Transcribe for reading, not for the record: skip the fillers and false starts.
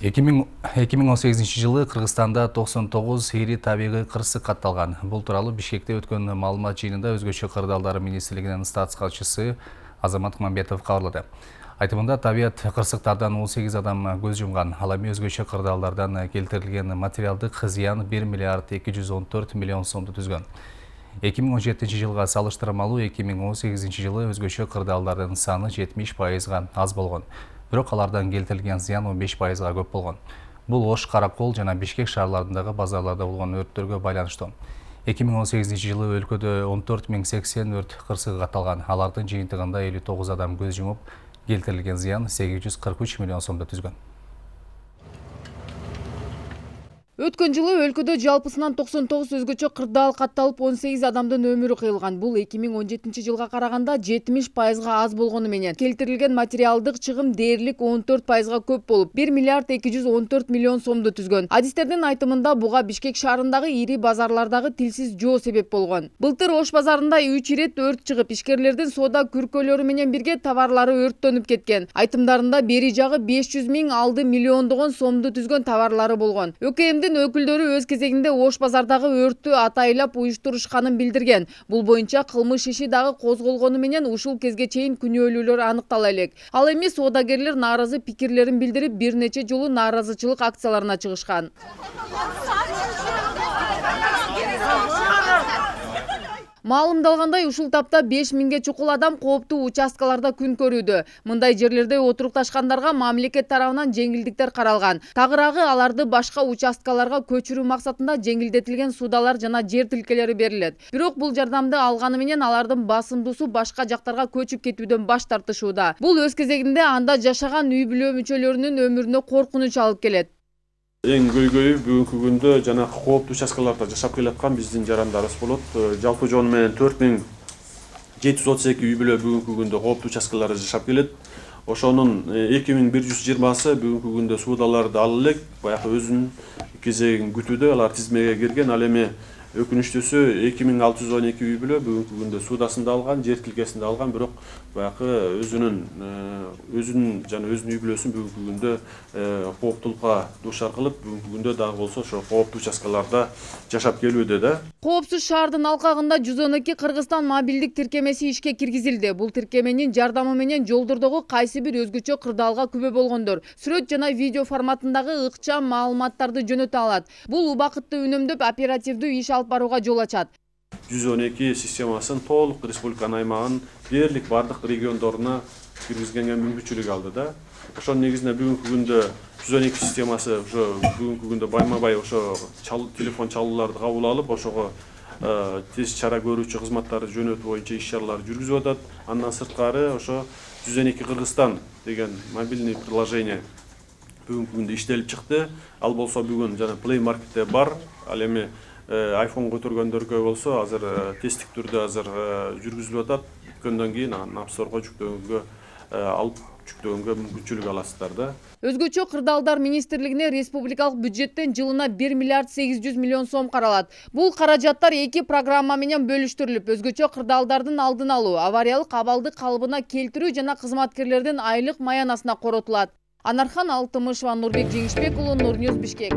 2018 жылы Кыргызстанда 99 ири табигый кырсык катталган. Бул тууралуу Бишкекте өткөн маалымат жыйынында Өзгөчө кырдаалдар министрлигинин статс катчысы Азамат Мамбетов кабарлады. Айтымында табият кырсыктардан 18 адам көз жумган. Ал эми өзгөчө кырдаалдардан келтирилген материалдык зыян 1 миллиард 214 миллион сомду түзгөн. 2017 жылга салыштырмалуу 2018 жылы өзгөчө кырдаалдардын саны 70%га аз болгон. Бирок алардан келтирилген зыян 15%га көп болгон. Бул Ош, Каракол жана Бишкек шаарларындагы базарларда болгон өрттөргө байланыштуу. 2018 жылы өлкөдө 14.080 өрт кырсыгы катталган. Алардын жыйынтыгында 59 адам көз жумуп, келтирилген зыян 843 миллион сомду түзгөн. Өткөн жылы өлкөдө жалпысынан 99 өзгөчө кырдаал катталып 18 адамдын өмүрү кыйылган. Бул 2017 жылга караганда 70%га аз болгону менен келтирилген материалдык чыгым дээрлик 14%га көп болуп, 1 миллиард 214 миллион сомду түзгөн. Адистердин айтымында буга Бишкек шаарындагы ири базарлардагы тилсиз жоо себеп болгон. Былтыр Ош базарында 3 ирет өрт чыгып, ишкерлердин соода күркөлөрү менен бирге товарлары өрттөнүп кеткен. Айтымдарында бери жагы 500 миң алды миллиондогон сомду түзгөн товарлары болгон. ÖKM'дин өкүлдөрү өз кезегинде Ош базардагы өрттү атайлап уюштурушканын билдирген. Бул боюнча кылмыш иши дагы козголгону менен ушул кезге чейин күнөөлүүлөр аныктала элек. Ал эми соодагерлер нааразы пикирлерин билдирип, бир нече жолу нааразычылык акцияларына чыгышкан. Маалымдалгандай, ушул тапта 5 миңге чукул адам кооптуу участкаларда күн көрүүдө. Мындай жерлерде отурукташкандарга мамлекет тарабынан жеңилдиктер каралган. Тагыраагы аларды башка участкаларга көчүрүү максатында жеңилдетилген суудалар жана жер тилкелери берилет. Бирок бул жардамды алганы менен алардын басымдуусу башка жактарга көчүп кетүүдөн баш тартышууда. Бул өз кезегинде анда жашаган үй бүлө мүчөлөрүнүн өмүрүнө коркунуч алып келет. Эң көйгөйү бүгүнкү күндө жана кооптуу участкаларда жашап келаткан биздин жарандарыбыз болот. Жалпы жону менен 4732 үй бүлө бүгүнкү күндө кооптуу участкаларда жашап келет. Ошонун 2120сы бүгүнкү күндө суудаларды ала элек, баягы өзүнүн кезегин күтүүдө, алар тизмеге кирген. Ал эми өкүнүчтүүсү 2612 үй бүлө бүгүнкү күндө суудасында алган, жер тилкесинде алган, бирок баягы өзүнүн жана өзүнүн үй бүлөсүн бүгүнкү күндө кооптулукка дуушар кылып, бүгүнкү күндө дагы болсо ошо кооптуу участкаларда жашап келүүдө да. Коопсуз шаардын алкагында 112 Кыргызстан мобилдик тиркемеси ишке киргизилди. Бул тиркеменин жардамы менен жолдордогу кайсы бир өзгөчө кырдаалга күбө болгондор сүрөт жана видео форматындагы ыкчам маалыматтарды жөнөтө алат. Бул убакытты үнөмдөп, оперативдүү иш алып барууга жол ачат. 112 системасын толук республиканын аймагынын дээрлик бардык региондоруна киргизгенге мүмкүнчүлүк алды да. Ошонун негизинде бүгүнкү күндө 112 системасы ошо бүгүнкү күндө байма-бай ошо телефон чалууларды кабыл алып, ошого тез чара көрүүчү кызматтарды жөнөтүү боюнча иш-чаралар жүргүзүп атат. Андан сырткары ошо 112 Кыргызстан деген мобильный приложение бүгүнкү күндө иштелип чыкты. Ал болсо бүгүн жана Play Market'те бар. Ал эми iPhone көтөргөндөргө болсо азыр тесттик түрдө азыр жүргүзүлүп атат. Бүткөндөн кийин App Store'го жүктөгөнгө алып жүктөгөнгө мүмкүнчүлүк аласыздар да. Өзгөчө кырдаалдар министрлигине республикалык бюджеттен жылына 1 миллиард 800 миллион сом каралат. Бул каражаттар 2 программа менен бөлүштүрүлүп, өзгөчө кырдаалдардын алдын алуу, авариялык абалды калыбына келтирүү жана кызматкерлердин айлык маянасына коротулат. Анархан Алтымышева, Нурбек Жеңишбек уулу, Нур Ньюс, Бишкек.